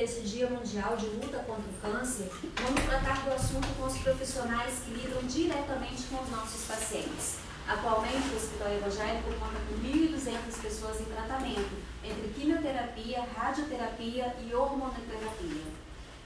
desse Dia Mundial de Luta contra o Câncer, vamos tratar do assunto com os profissionais que lidam diretamente com os nossos pacientes. Atualmente, o Hospital Evangélico conta com 1.200 pessoas em tratamento, entre quimioterapia, radioterapia e hormonoterapia.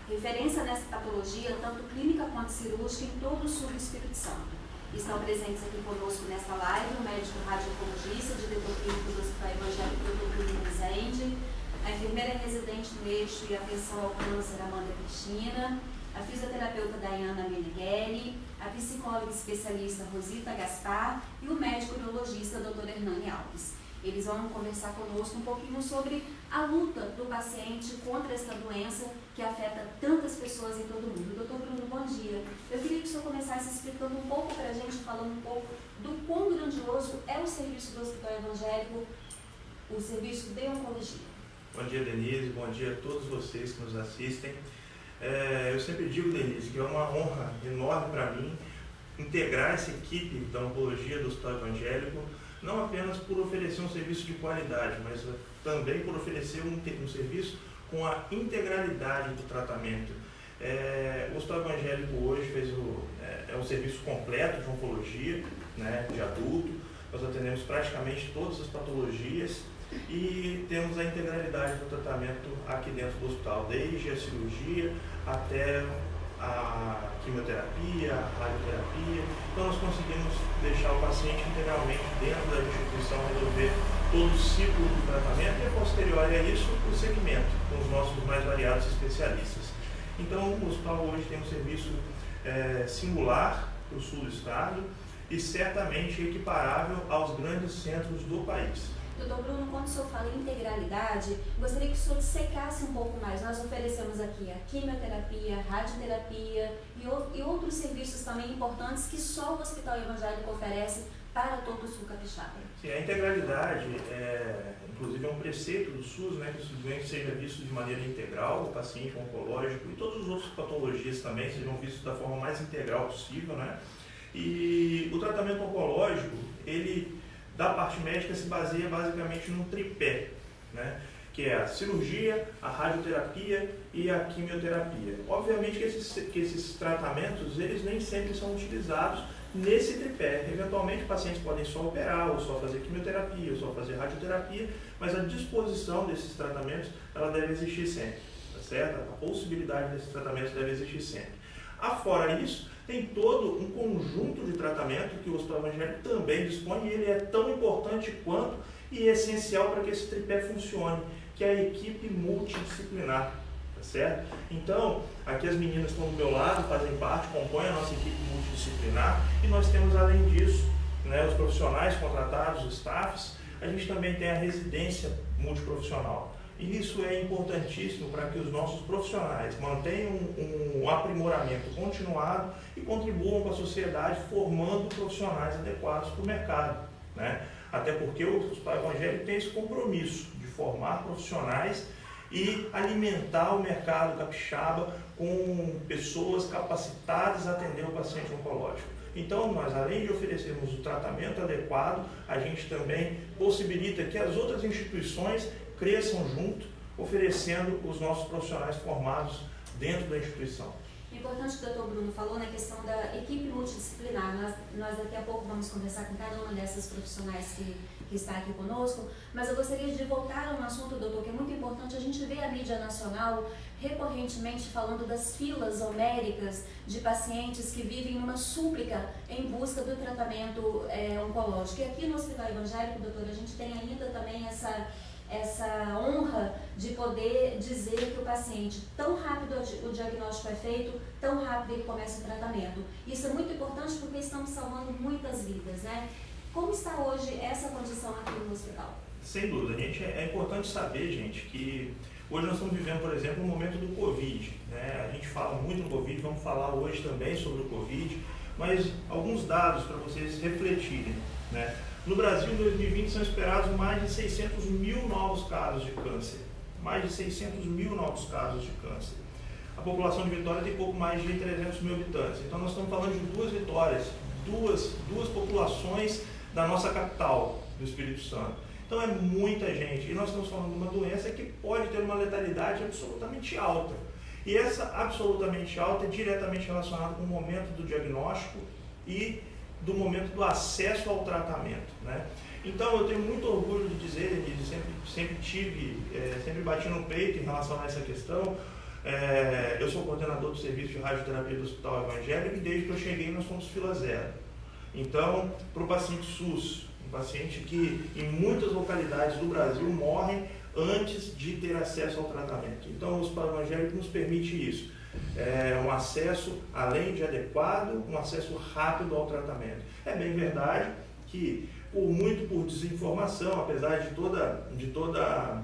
Referência nessa patologia, tanto clínica quanto cirúrgica, em todo o sul do Espírito Santo. Estão presentes aqui conosco nesta live o médico radiooncologista, diretor clínico do Hospital Evangélico, Dr. Bruno Rezende, a enfermeira residente no eixo e atenção ao câncer, Amanda Cristina, a fisioterapeuta Dayana Meneghelli, a psicóloga especialista Rosita Gaspar e o médico urologista Dr. Hernani Alves. Eles vão conversar conosco um pouquinho sobre a luta do paciente contra esta doença que afeta tantas pessoas em todo o mundo. Doutor Bruno, bom dia. Eu queria que o senhor começasse explicando um pouco para a gente, falando um pouco do quão grandioso é o serviço do Hospital Evangélico, o serviço de oncologia. Bom dia, Denise. Bom dia a todos vocês que nos assistem. Eu sempre digo, Denise, que é uma honra enorme para mim integrar essa equipe da oncologia do Hospital Evangélico, não apenas por oferecer um serviço de qualidade, mas também por oferecer um serviço com a integralidade do tratamento. O Hospital Evangélico hoje é um serviço completo de oncologia, né, de adulto. Nós atendemos praticamente todas as patologias e temos a integralidade do tratamento aqui dentro do hospital, desde a cirurgia até a quimioterapia, a radioterapia. Então nós conseguimos deixar o paciente integralmente dentro da instituição, resolver todo o ciclo do tratamento e, posterior a isso, o segmento, com os nossos mais variados especialistas. Então o hospital hoje tem um serviço singular para o sul do estado e certamente equiparável aos grandes centros do país. Doutor Bruno, quando o senhor fala em integralidade, gostaria que o senhor dissecasse um pouco mais. Nós oferecemos aqui a quimioterapia, a radioterapia e outros serviços também importantes que só o Hospital Evangélico oferece para todo o sul capixaba. Sim, a integralidade, inclusive é um preceito do SUS, né, que o doente seja visto de maneira integral, o paciente oncológico e todas as outras patologias também sejam vistos da forma mais integral possível, né? E o tratamento oncológico, ele da parte médica se baseia basicamente num tripé, né? Que é a cirurgia, a radioterapia e a quimioterapia. Obviamente que esses tratamentos, eles nem sempre são utilizados nesse tripé. Eventualmente, pacientes podem só operar, ou só fazer quimioterapia, ou só fazer radioterapia, mas a disposição desses tratamentos, ela deve existir sempre, tá certo? A possibilidade desses tratamentos deve existir sempre. Afora isso, tem todo um conjunto de tratamento que o Hospital Evangélico também dispõe, e ele é tão importante quanto e essencial para que esse tripé funcione, que é a equipe multidisciplinar, tá certo? Então, aqui as meninas estão do meu lado, fazem parte, compõem a nossa equipe multidisciplinar, e nós temos, além disso, né, os profissionais contratados, os staffs. A gente também tem a residência multiprofissional. E isso é importantíssimo para que os nossos profissionais mantenham um aprimoramento continuado e contribuam com a sociedade, formando profissionais adequados para o mercado, né? Até porque o Hospital Evangélico tem esse compromisso de formar profissionais e alimentar o mercado capixaba com pessoas capacitadas a atender o paciente oncológico. Então, nós, além de oferecermos o tratamento adequado, a gente também possibilita que as outras instituições cresçam junto, oferecendo os nossos profissionais formados dentro da instituição. É importante que o doutor Bruno falou na questão da equipe multidisciplinar. Nós daqui a pouco vamos conversar com cada uma dessas profissionais que está aqui conosco, mas eu gostaria de voltar a um assunto, doutor, que é muito importante. A gente vê a mídia nacional recorrentemente falando das filas homéricas de pacientes que vivem numa súplica em busca do tratamento oncológico. E aqui no Hospital Evangélico, doutor, a gente tem ainda também essa honra de poder dizer que o paciente, tão rápido o diagnóstico é feito, tão rápido ele começa o tratamento. Isso é muito importante porque estamos salvando muitas vidas, né? Como está hoje essa condição aqui no hospital? Sem dúvida, gente, é importante saber, gente, que hoje nós estamos vivendo, por exemplo, o momento do Covid, né? A gente fala muito no Covid, vamos falar hoje também sobre o Covid, mas alguns dados para vocês refletirem, né? No Brasil, em 2020, são esperados mais de 600 mil novos casos de câncer. Mais de 600 mil novos casos de câncer. A população de Vitória tem pouco mais de 300 mil habitantes. Então, nós estamos falando de duas Vitórias, duas populações da nossa capital, do Espírito Santo. Então é muita gente. E nós estamos falando de uma doença que pode ter uma letalidade absolutamente alta. E essa absolutamente alta é diretamente relacionada com o momento do diagnóstico e do momento do acesso ao tratamento, né? Então eu tenho muito orgulho de dizer, Denise, sempre bati no peito em relação a essa questão. Eu sou coordenador do serviço de radioterapia do Hospital Evangélico e desde que eu cheguei nós fomos fila zero. Então, para o paciente SUS, um paciente que em muitas localidades do Brasil morrem antes de ter acesso ao tratamento. Então, o Hospital Evangélico nos permite isso. Um acesso, além de adequado, um acesso rápido ao tratamento. É bem verdade que, por desinformação, apesar de toda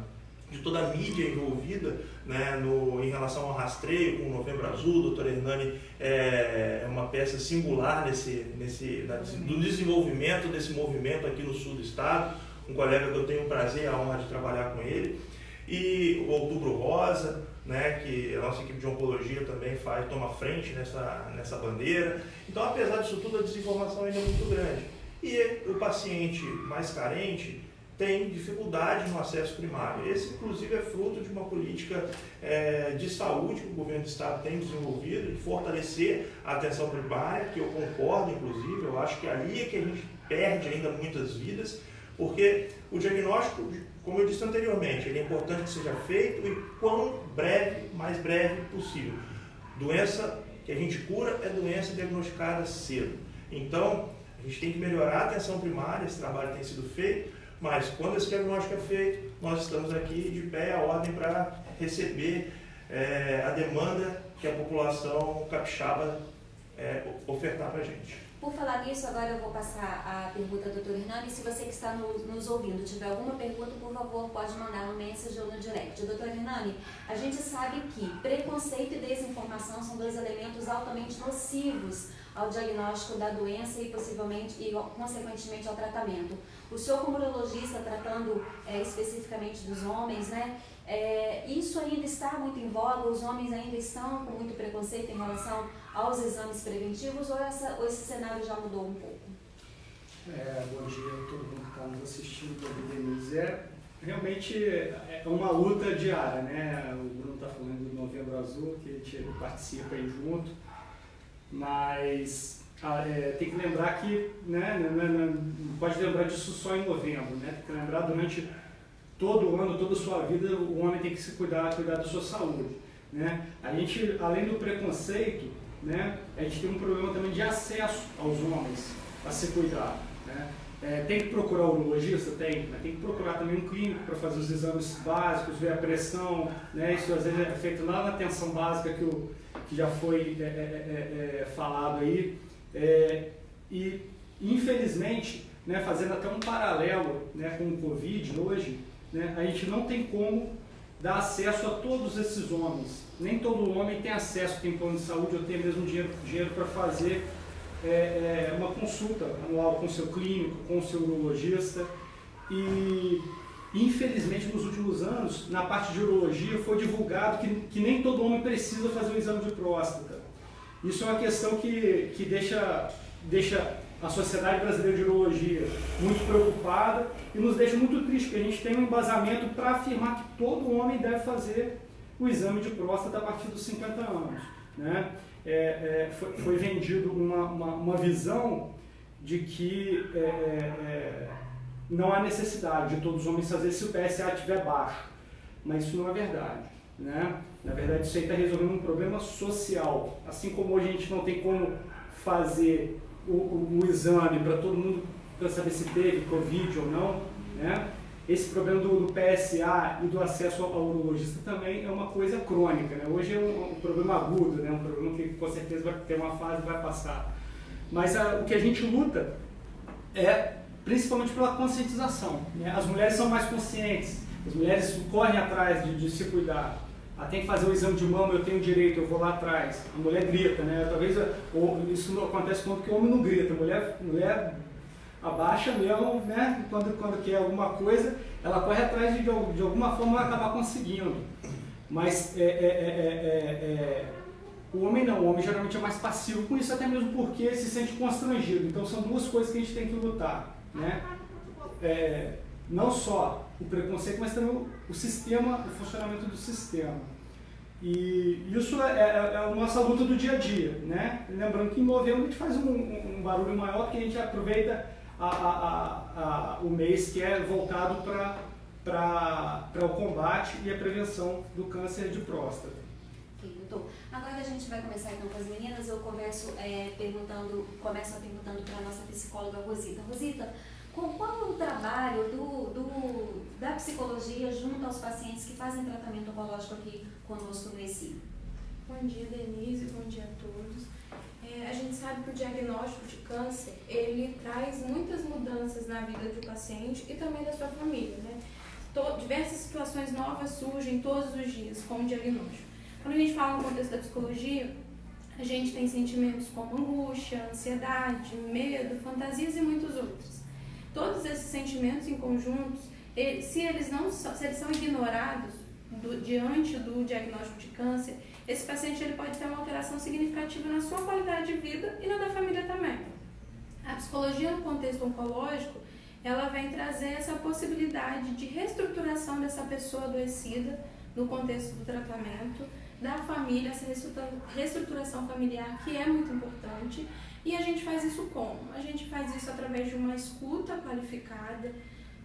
a mídia envolvida, né, em relação ao rastreio com o Novembro Azul, o doutor Hernani é uma peça singular no desenvolvimento desse movimento aqui no sul do estado, um colega que eu tenho o prazer e a honra de trabalhar com ele, e o Outubro Rosa, né, que a nossa equipe de oncologia também toma frente nessa bandeira. Então, apesar disso tudo, a desinformação ainda é muito grande. E o paciente mais carente tem dificuldade no acesso primário. Esse, inclusive, é fruto de uma política de saúde que o governo do estado tem desenvolvido, de fortalecer a atenção primária, que eu concordo, inclusive, eu acho que ali é que a gente perde ainda muitas vidas, porque o diagnóstico, como eu disse anteriormente, ele é importante que seja feito e quão mais breve possível. Doença que a gente cura é doença diagnosticada cedo. Então, a gente tem que melhorar a atenção primária, esse trabalho tem sido feito, mas quando esse diagnóstico é feito, nós estamos aqui de pé à ordem para receber a demanda que a população capixaba ofertar para a gente. Por falar nisso, agora eu vou passar a pergunta do Dr. Hernani. Se você que está nos ouvindo tiver alguma pergunta, por favor, pode mandar no message ou no direct. Dr. Hernani, a gente sabe que preconceito e desinformação são dois elementos altamente nocivos ao diagnóstico da doença e possivelmente e consequentemente ao tratamento. O senhor, como urologista, tratando especificamente dos homens, né? Isso ainda está muito em voga? Os homens ainda estão com muito preconceito em relação aos exames preventivos ou esse cenário já mudou um pouco? Bom dia a todo mundo que está nos assistindo, Denise. Realmente é uma luta diária, né? O Bruno está falando do Novembro Azul, que a gente participa aí junto, mas tem que lembrar que, né, não pode lembrar disso só em novembro, né? Tem que lembrar durante todo o ano, toda a sua vida, o homem tem que se cuidar da sua saúde, né? A gente, além do preconceito, né, a gente tem um problema também de acesso aos homens a se cuidar, né? Tem que procurar o urologista? Tem, mas tem que procurar também um clínico para fazer os exames básicos, ver a pressão, né? Isso às vezes é feito lá na atenção básica que já foi falado aí, e infelizmente, né, fazendo até um paralelo, né, com o Covid hoje, né, a gente não tem como dar acesso a todos esses homens. Nem todo homem tem acesso, tem plano de saúde ou tem mesmo dinheiro para fazer uma consulta anual com o seu clínico, com o seu urologista. E infelizmente nos últimos anos, na parte de urologia, foi divulgado que nem todo homem precisa fazer um exame de próstata. Isso é uma questão que deixa a Sociedade Brasileira de Urologia muito preocupada e nos deixa muito triste, porque a gente tem um embasamento para afirmar que todo homem deve fazer o exame de próstata a partir dos 50 anos. Né? Foi vendido uma visão de que não há necessidade de todos os homens fazer se o PSA estiver baixo, mas isso não é verdade. Né? Na verdade, isso aí está resolvendo um problema social. Assim como hoje a gente não tem como fazer o exame para todo mundo, para saber se teve Covid ou não, né? Esse problema do PSA e do acesso ao urologista também é uma coisa crônica, né? Hoje é um problema agudo, né? Um problema que com certeza vai ter uma fase e vai passar. Mas o que a gente luta é principalmente pela conscientização, né? As mulheres são mais conscientes, as mulheres correm atrás de se cuidar. Tem que fazer o exame de mama, eu tenho direito, eu vou lá atrás. A mulher grita, né? Talvez isso não acontece quando o homem não grita. A mulher abaixa mesmo, né? Quando quer alguma coisa, ela corre atrás de alguma forma vai acabar conseguindo. Mas o homem não, o homem geralmente é mais passivo com isso, até mesmo porque se sente constrangido. Então são duas coisas que a gente tem que lutar, né? não só o preconceito, mas também o sistema, o funcionamento do sistema. E isso é a nossa luta do dia a dia, né? Lembrando que em novembro a gente faz um barulho maior, porque a gente aproveita o mês que é voltado para o combate e a prevenção do câncer de próstata. Ok, doutor. Agora a gente vai começar então com as meninas. Eu começo perguntando para a nossa psicóloga Rosita. Rosita, qual é o trabalho da psicologia junto aos pacientes que fazem tratamento oncológico aqui conosco no ESI? Bom dia, Denise, bom dia a todos. A gente sabe que o diagnóstico de câncer, ele traz muitas mudanças na vida do paciente e também da sua família, né? Diversas situações novas surgem todos os dias com o diagnóstico. Quando a gente fala no contexto da psicologia, a gente tem sentimentos como angústia, ansiedade, medo, fantasias e muitos outros. Todos esses sentimentos em conjuntos, se eles são ignorados diante do diagnóstico de câncer, esse paciente ele pode ter uma alteração significativa na sua qualidade de vida e na da família também. A psicologia no contexto oncológico, ela vem trazer essa possibilidade de reestruturação dessa pessoa adoecida no contexto do tratamento, da família, essa reestruturação familiar que é muito importante. E a gente faz isso como? A gente faz isso através de uma escuta qualificada,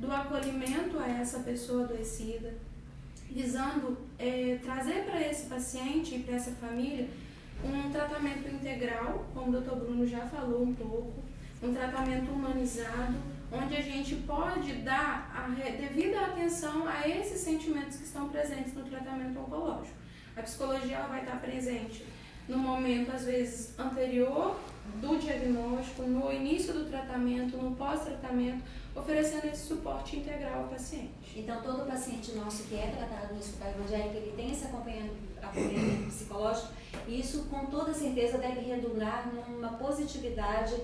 do acolhimento a essa pessoa adoecida, visando trazer para esse paciente e para essa família um tratamento integral, como o Dr. Bruno já falou um pouco, um tratamento humanizado, onde a gente pode dar a devida atenção a esses sentimentos que estão presentes no tratamento oncológico. A psicologia ela vai estar presente no momento, às vezes, anterior do diagnóstico, no início do tratamento, no pós-tratamento, oferecendo esse suporte integral ao paciente. Então, todo paciente nosso que é tratado no hospital evangélico, ele tem esse acompanhamento psicológico, e isso, com toda certeza, deve redundar numa positividade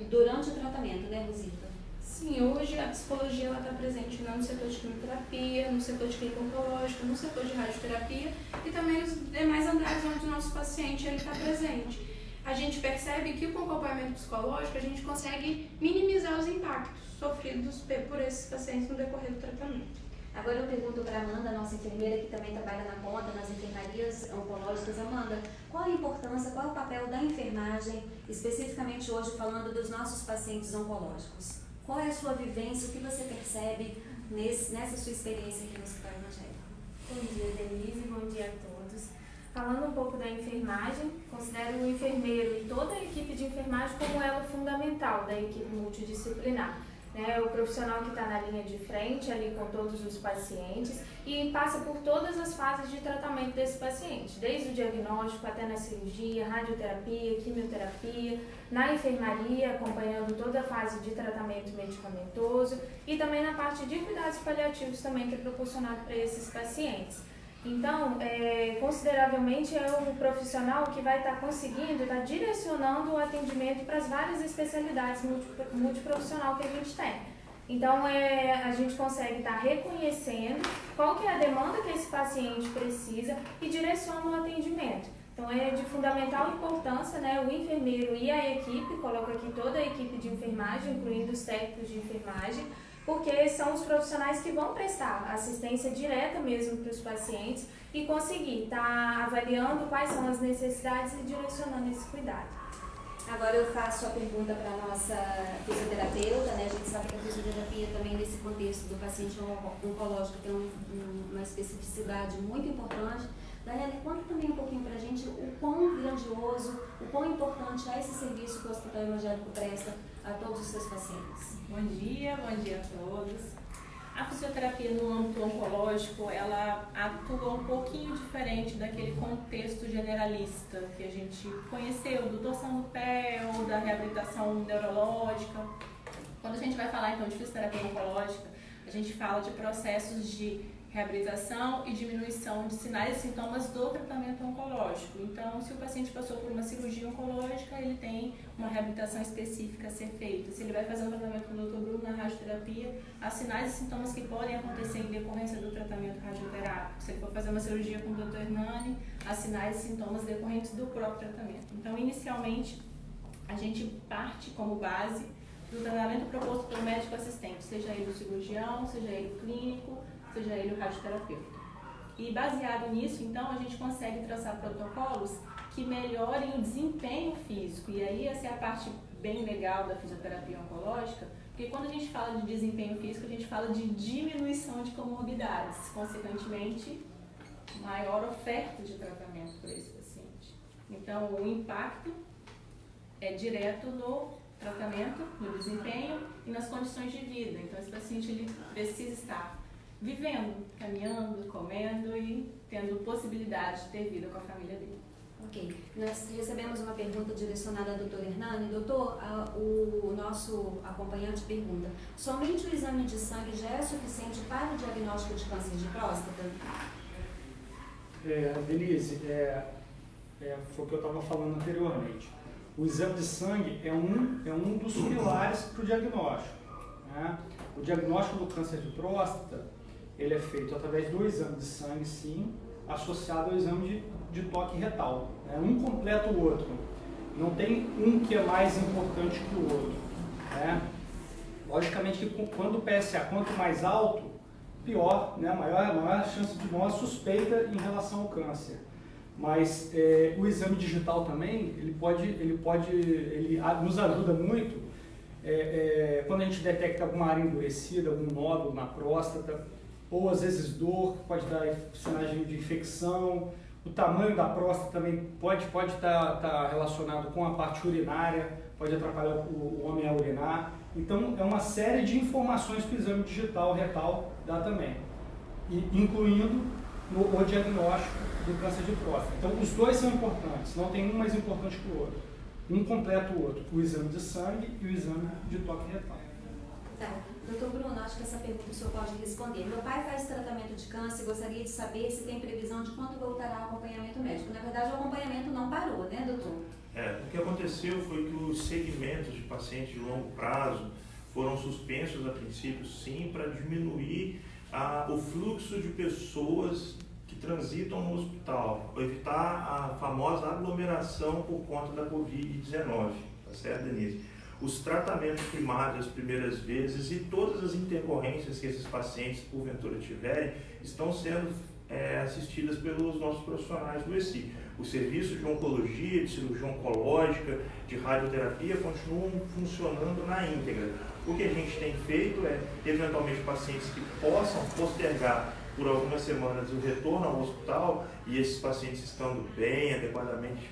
durante o tratamento, né, Rosita? Sim, hoje a psicologia está presente no setor de quimioterapia, no setor de clínica oncológica, no setor de radioterapia e também nos demais andares onde o nosso paciente está presente. A gente percebe que com o acompanhamento psicológico a gente consegue minimizar os impactos sofridos por esses pacientes no decorrer do tratamento. Agora eu pergunto para a Amanda, nossa enfermeira que também trabalha na ponta, nas enfermarias oncológicas. Amanda, qual a importância, qual é o papel da enfermagem, especificamente hoje falando dos nossos pacientes oncológicos? Qual é a sua vivência, o que você percebe nessa sua experiência aqui no Hospital Evangélico? Bom dia, Denise, bom dia a todos. Falando um pouco da enfermagem, considero o enfermeiro e toda a equipe de enfermagem como elo fundamental da equipe multidisciplinar. O profissional que está na linha de frente ali com todos os pacientes e passa por todas as fases de tratamento desse paciente, desde o diagnóstico até na cirurgia, radioterapia, quimioterapia, na enfermaria, acompanhando toda a fase de tratamento medicamentoso e também na parte de cuidados paliativos também que é proporcionado para esses pacientes. Então, consideravelmente é o profissional que vai estar conseguindo, estar direcionando o atendimento para as várias especialidades multiprofissional que a gente tem. Então, a gente consegue estar reconhecendo qual que é a demanda que esse paciente precisa e direciona o atendimento. Então, é de fundamental importância, o enfermeiro e a equipe, coloco aqui toda a equipe de enfermagem, incluindo os técnicos de enfermagem, porque são os profissionais que vão prestar assistência direta mesmo para os pacientes e conseguir estar avaliando quais são as necessidades e direcionando esse cuidado. Agora eu faço a pergunta para a nossa fisioterapeuta, A gente sabe que a fisioterapia também nesse contexto do paciente oncológico tem uma especificidade muito importante. Daiane, conta também um pouquinho para a gente o quão grandioso, o quão importante é esse serviço que o Hospital Evangélico presta a todos os seus pacientes. Bom dia a todos. A fisioterapia no âmbito oncológico, ela atua um pouquinho diferente daquele contexto generalista que a gente conheceu, do torção do pé ou da reabilitação neurológica. Quando a gente vai falar então de fisioterapia oncológica, a gente fala de processos de reabilitação e diminuição de sinais e sintomas do tratamento oncológico. Então, se o paciente passou por uma cirurgia oncológica, ele tem uma reabilitação específica a ser feita. Se ele vai fazer um tratamento com o Dr. Bruno na radioterapia, há sinais e sintomas que podem acontecer em decorrência do tratamento radioterápico. Se ele for fazer uma cirurgia com o Dr. Hernani, há sinais e sintomas decorrentes do próprio tratamento. Então, inicialmente, a gente parte como base do tratamento proposto pelo médico assistente, seja ele o cirurgião, seja ele o clínico, seja ele o radioterapeuta. E baseado nisso, então, a gente consegue traçar protocolos que melhorem o desempenho físico. E aí essa é a parte bem legal da fisioterapia oncológica, porque quando a gente fala de desempenho físico, a gente fala de diminuição de comorbidades, consequentemente, maior oferta de tratamento para esse paciente. Então, o impacto é direto no tratamento, no desempenho e nas condições de vida. Então, esse paciente ele precisa estar vivendo, caminhando, comendo e tendo possibilidade de ter vida com a família dele. Ok. Nós recebemos uma pergunta direcionada ao Dr. Hernani. Doutor, o nosso acompanhante pergunta: somente o exame de sangue já é suficiente para o diagnóstico de câncer de próstata? Denise, foi o que eu estava falando anteriormente. O exame de sangue é um dos pilares para o diagnóstico, né? O diagnóstico do câncer de próstata, ele é feito através do exame de sangue, sim, associado ao exame de toque retal, né? Um completa o outro. Não tem um que é mais importante que o outro, né? Logicamente que quando o PSA quanto mais alto, pior, né? Maior chance de maior suspeita em relação ao câncer. Mas o exame digital também, ele nos ajuda muito quando a gente detecta alguma área endurecida, algum nódulo na próstata, ou às vezes dor, que pode dar sinais de infecção. O tamanho da próstata também pode estar relacionado com a parte urinária, pode atrapalhar o homem a urinar. Então, é uma série de informações que o exame digital retal dá também, incluindo o diagnóstico do câncer de próstata. Então, os dois são importantes, não tem um mais importante que o outro. Um completa o outro, o exame de sangue e o exame de toque retal. Tá. Doutor Bruno, acho que essa pergunta o senhor pode responder. Meu pai faz tratamento de câncer e gostaria de saber se tem previsão de quando voltará o acompanhamento médico. Na verdade, o acompanhamento não parou, né, doutor? O que aconteceu foi que os segmentos de pacientes de longo prazo foram suspensos a princípio, sim, para diminuir o fluxo de pessoas que transitam no hospital, evitar a famosa aglomeração por conta da Covid-19, tá certo, Denise? Os tratamentos primários as primeiras vezes e todas as intercorrências que esses pacientes porventura tiverem estão sendo assistidas pelos nossos profissionais do ESI. Os serviços de oncologia, de cirurgia oncológica, de radioterapia continuam funcionando na íntegra. O que a gente tem feito é, eventualmente, pacientes que possam postergar por algumas semanas o retorno ao hospital e esses pacientes estando bem, adequadamente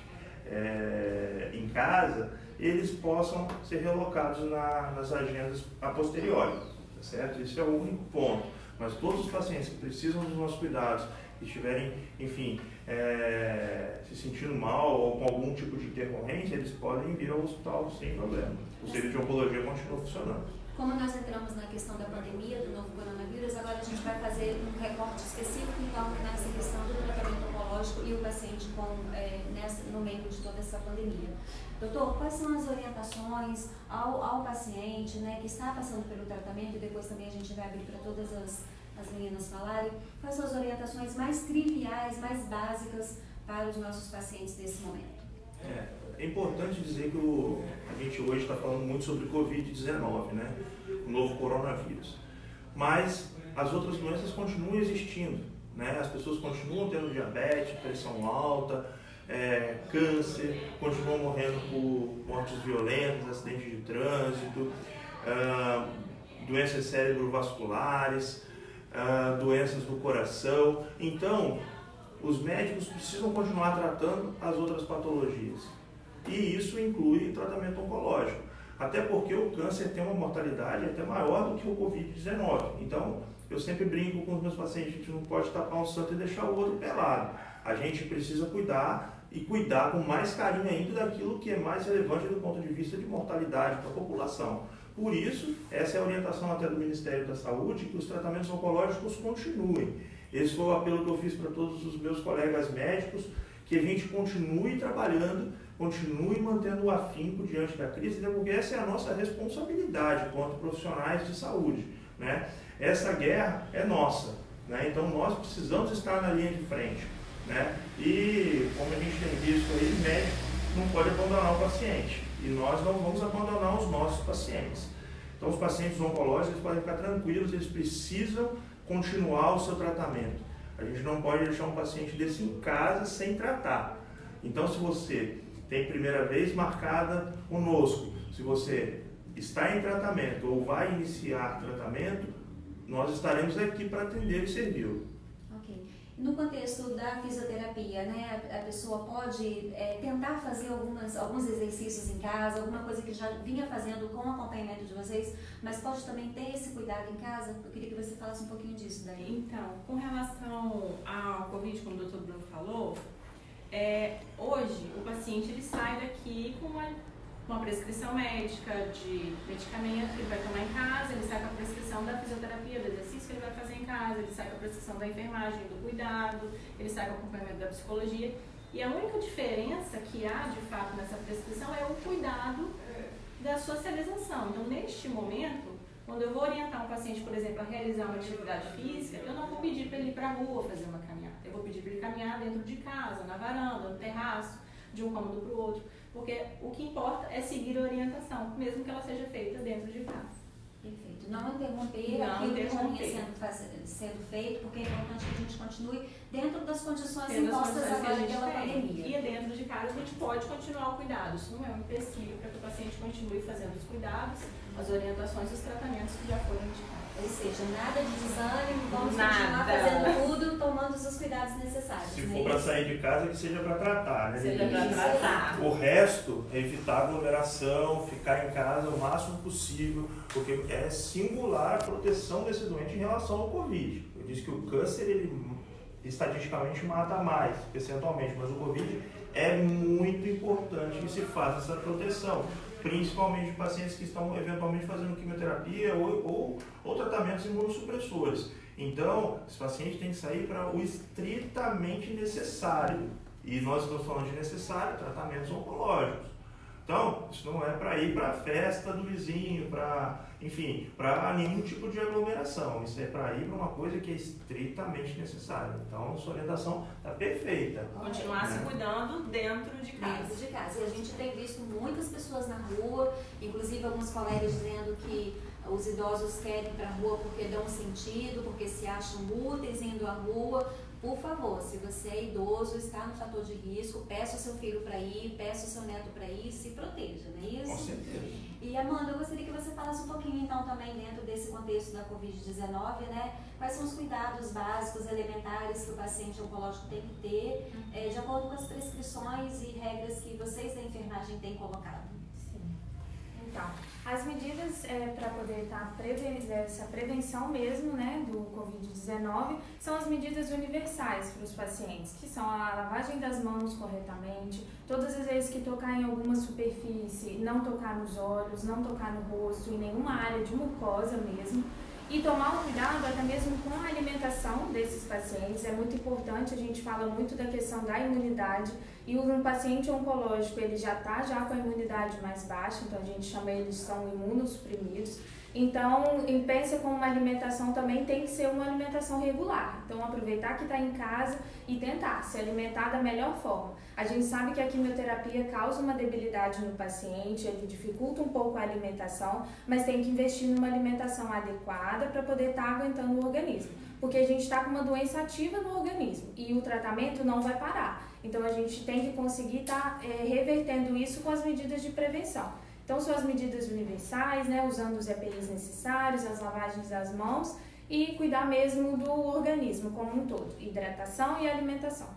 em casa, eles possam ser relocados nas agendas a posteriori, tá certo? Esse é o único ponto. Mas todos os pacientes que precisam dos nossos cuidados, que estiverem, enfim, se sentindo mal ou com algum tipo de intercorrência, eles podem vir ao hospital sem problema. O serviço de oncologia continua funcionando. Como nós entramos na questão da pandemia, do novo coronavírus, agora a gente vai fazer um recorte específico, então, nessa questão do tratamento oncológico e o paciente no meio de toda essa pandemia. Doutor, quais são as orientações ao paciente, né, que está passando pelo tratamento, e depois também a gente vai abrir para todas as meninas falarem, quais são as orientações mais triviais, mais básicas para os nossos pacientes nesse momento? É importante dizer que a gente hoje está falando muito sobre Covid-19, né? O novo coronavírus. Mas as outras doenças continuam existindo, né? As pessoas continuam tendo diabetes, pressão alta, câncer, continuam morrendo por mortes violentas, acidentes de trânsito, doenças cerebrovasculares, doenças do coração. Então, os médicos precisam continuar tratando as outras patologias. E isso inclui tratamento oncológico. Até porque o câncer tem uma mortalidade até maior do que o Covid-19. Então, eu sempre brinco com os meus pacientes, a gente não pode tapar um santo e deixar o outro pelado. A gente precisa cuidar e cuidar com mais carinho ainda daquilo que é mais relevante do ponto de vista de mortalidade para a população. Por isso, essa é a orientação até do Ministério da Saúde, que os tratamentos oncológicos continuem. Esse foi o apelo que eu fiz para todos os meus colegas médicos, que a gente continue trabalhando, continue mantendo o afinco diante da crise, porque essa é a nossa responsabilidade enquanto profissionais de saúde, né? Essa guerra é nossa, né? Então nós precisamos estar na linha de frente, né? E como a gente tem visto aí, o médico não pode abandonar o paciente. e nós não vamos abandonar os nossos pacientes. Então, os pacientes oncológicos eles podem ficar tranquilos, eles precisam continuar o seu tratamento. A gente não pode deixar um paciente desse em casa sem tratar. Então, se você tem primeira vez marcada conosco, se você está em tratamento ou vai iniciar tratamento, nós estaremos aqui para atender e servi-lo. Ok. No contexto da fisioterapia, né, a pessoa pode tentar fazer alguns exercícios em casa, alguma coisa que já vinha fazendo com o acompanhamento de vocês, mas pode também ter esse cuidado em casa? Eu queria que você falasse um pouquinho disso daí. Então, com relação ao Covid, como o Dr. Bruno falou, hoje o paciente ele sai daqui com uma prescrição médica de medicamento que ele vai tomar em casa, ele sai com a prescrição da fisioterapia, do exercício que ele vai fazer em casa, ele sai com a prescrição da enfermagem, do cuidado, ele sai com o acompanhamento da psicologia. E a única diferença que há, de fato, nessa prescrição é o cuidado da socialização. Então, neste momento, quando eu vou orientar um paciente, por exemplo, a realizar uma atividade física, eu não vou pedir para ele ir para a rua fazer uma caminhada. Eu vou pedir para ele caminhar dentro de casa, na varanda, no terraço, de um cômodo para o outro. Porque o que importa é seguir a orientação, mesmo que ela seja feita dentro de casa. Perfeito. Não interromper aquilo que já vinha sendo feito, porque é importante que a gente continue dentro das condições impostas agora pela pandemia. E dentro de casa a gente pode continuar o cuidado. Isso não é um empecilho para que o paciente continue fazendo os cuidados, as orientações e os tratamentos que já foram indicados. Ou seja, nada de desânimo, vamos continuar fazendo tudo, tomando os cuidados necessários. Se for para sair de casa, que seja para tratar, né? Seja para tratar. O resto é evitar aglomeração, ficar em casa o máximo possível, porque é singular a proteção desse doente em relação ao Covid. Eu disse que o câncer, ele estatisticamente mata mais, percentualmente, mas o Covid é muito importante que se faça essa proteção, principalmente pacientes que estão eventualmente fazendo quimioterapia ou tratamentos imunossupressores. Então, esse paciente tem que sair para o estritamente necessário. E nós estamos falando de necessário, tratamentos oncológicos. Então, isso não é para ir para a festa do vizinho, para nenhum tipo de aglomeração. Isso é para ir para uma coisa que é estritamente necessária. Então, a sua orientação está perfeita. Continuar se cuidando dentro de casa. Dentro de casa. E a gente tem visto muitas pessoas na rua, inclusive alguns colegas dizendo que os idosos querem ir para a rua porque dão sentido, porque se acham úteis indo à rua. Por favor, se você é idoso, está no fator de risco, peça o seu filho para ir, peça o seu neto para ir, se proteja, não é isso? Com certeza. E Amanda, eu gostaria que você falasse um pouquinho então também dentro desse contexto da Covid-19, né? Quais são os cuidados básicos, elementares que o paciente oncológico tem que ter, de acordo com as prescrições e regras que vocês da enfermagem têm colocado? Sim. Então, as medidas para poder estar essa prevenção mesmo, né, do Covid-19 são as medidas universais para os pacientes, que são a lavagem das mãos corretamente, todas as vezes que tocar em alguma superfície, não tocar nos olhos, não tocar no rosto, em nenhuma área de mucosa mesmo. E tomar um cuidado até mesmo com a alimentação desses pacientes. É muito importante, a gente fala muito da questão da imunidade, e um paciente oncológico ele já está com a imunidade mais baixa, então a gente chama eles de são imunossuprimidos. Então, pensa como uma alimentação também tem que ser uma alimentação regular. Então, aproveitar que está em casa e tentar se alimentar da melhor forma. A gente sabe que a quimioterapia causa uma debilidade no paciente, ele dificulta um pouco a alimentação, mas tem que investir numa alimentação adequada para poder estar aguentando o organismo. Porque a gente está com uma doença ativa no organismo e o tratamento não vai parar. Então, a gente tem que conseguir estar revertendo isso com as medidas de prevenção. Então, são as medidas universais, né, usando os EPIs necessários, as lavagens das mãos e cuidar mesmo do organismo como um todo, hidratação e alimentação.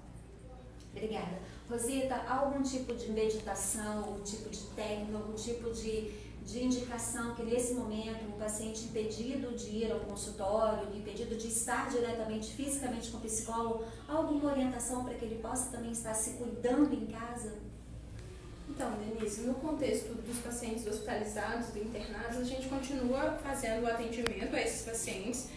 Obrigada. Rosita, algum tipo de meditação, algum tipo de técnica, algum tipo de indicação que nesse momento um paciente impedido de ir ao consultório, impedido de estar diretamente, fisicamente com o psicólogo, alguma orientação para que ele possa também estar se cuidando em casa? Então, Denise, no contexto dos pacientes hospitalizados, internados, a gente continua fazendo o atendimento a esses pacientes,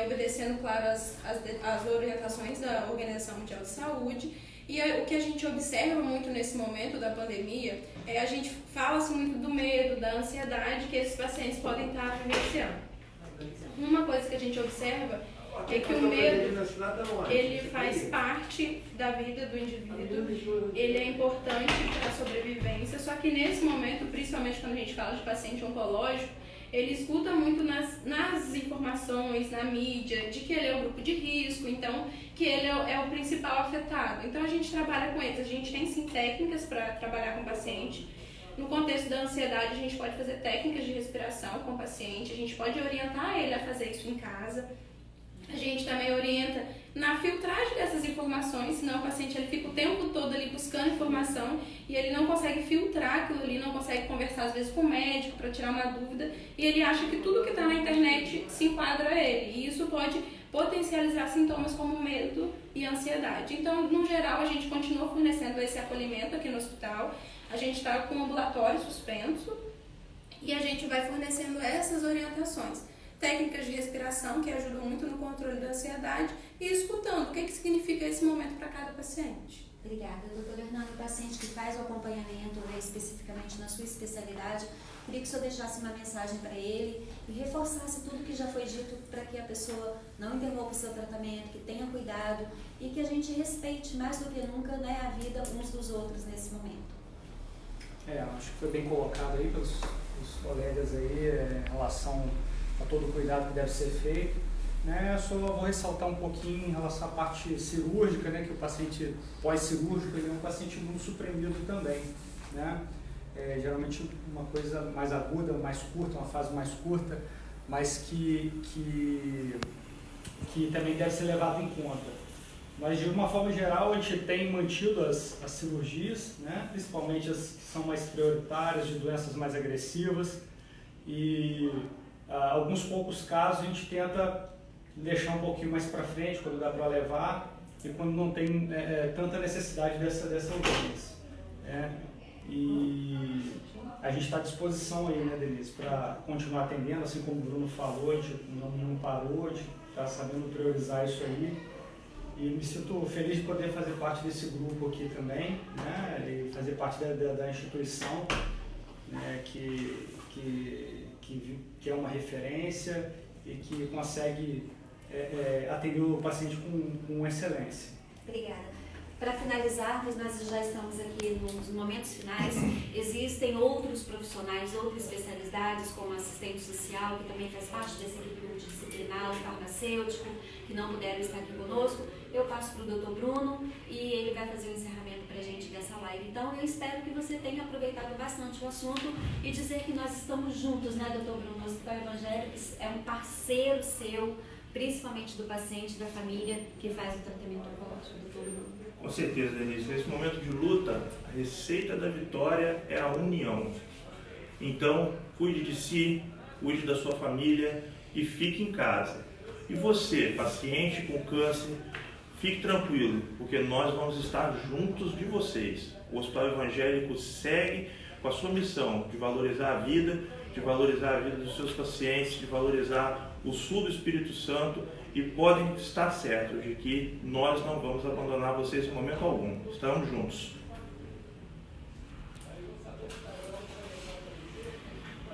obedecendo, claro, as orientações da Organização Mundial de Saúde. E o que a gente observa muito nesse momento da pandemia a gente fala-se muito do medo, da ansiedade que esses pacientes podem estar vivenciando. Uma coisa que a gente observa é que o medo, ele faz parte da vida do indivíduo, ele é importante para a sobrevivência, só que nesse momento, principalmente quando a gente fala de paciente oncológico, ele escuta muito nas informações, na mídia, de que ele é o grupo de risco, então que ele é o principal afetado. Então a gente trabalha com eles, a gente tem sim técnicas para trabalhar com o paciente. No contexto da ansiedade, a gente pode fazer técnicas de respiração com o paciente, a gente pode orientar ele a fazer isso em casa. A gente também orienta na filtragem dessas informações, senão o paciente ele fica o tempo todo ali buscando informação e ele não consegue filtrar aquilo ali, não consegue conversar às vezes com o médico para tirar uma dúvida e ele acha que tudo que está na internet se enquadra a ele e isso pode potencializar sintomas como medo e ansiedade. Então, no geral, a gente continua fornecendo esse acolhimento aqui no hospital, a gente está com o ambulatório suspenso e a gente vai fornecendo essas orientações. Técnicas de respiração que ajudam muito no controle da ansiedade e escutando o que significa esse momento para cada paciente. Obrigada, doutora Hernani. O paciente que faz o acompanhamento, né, especificamente na sua especialidade, queria que o senhor deixasse uma mensagem para ele e reforçasse tudo que já foi dito para que a pessoa não interrompa o seu tratamento, que tenha cuidado e que a gente respeite mais do que nunca, né, a vida uns dos outros nesse momento. Acho que foi bem colocado aí pelos colegas aí em relação a todo o cuidado que deve ser feito. Eu só vou ressaltar um pouquinho em relação à parte cirúrgica, né, que o paciente pós-cirúrgico ele é um paciente muito suprimido também. Geralmente uma coisa mais aguda, mais curta, uma fase mais curta, mas que também deve ser levado em conta. Mas de uma forma geral a gente tem mantido as cirurgias, né, principalmente as que são mais prioritárias, de doenças mais agressivas e alguns poucos casos a gente tenta deixar um pouquinho mais para frente, quando dá para levar e quando não tem tanta necessidade dessa urgência. E a gente está à disposição aí, né, Denise, para continuar atendendo, assim como o Bruno falou, a gente não parou, a gente está sabendo priorizar isso aí. E me sinto feliz de poder fazer parte desse grupo aqui também, né, e fazer parte da instituição, né, que é uma referência e que consegue atender o paciente com excelência. Obrigada. Para finalizarmos, nós já estamos aqui nos momentos finais. Existem outros profissionais, outras especialidades, como assistente social, que também faz parte dessa equipe multidisciplinar, o farmacêutico, que não puderam estar aqui conosco. Eu passo para o Dr. Bruno e ele vai fazer o encerramento para a gente dessa live. Então, eu espero que você tenha aproveitado bastante o assunto e dizer que nós estamos juntos, né, Dr. Bruno? O Hospital Evangélico é um parceiro seu, principalmente do paciente, da família, que faz o tratamento oncológico, Dr. Bruno. Com certeza, Denise. Nesse momento de luta, a receita da vitória é a união. Então, cuide de si, cuide da sua família e fique em casa. E você, paciente com câncer, fique tranquilo, porque nós vamos estar juntos de vocês. O Hospital Evangélico segue com a sua missão de valorizar a vida dos seus pacientes, de valorizar o sul do Espírito Santo, e podem estar certos de que nós não vamos abandonar vocês em momento algum. Estamos juntos.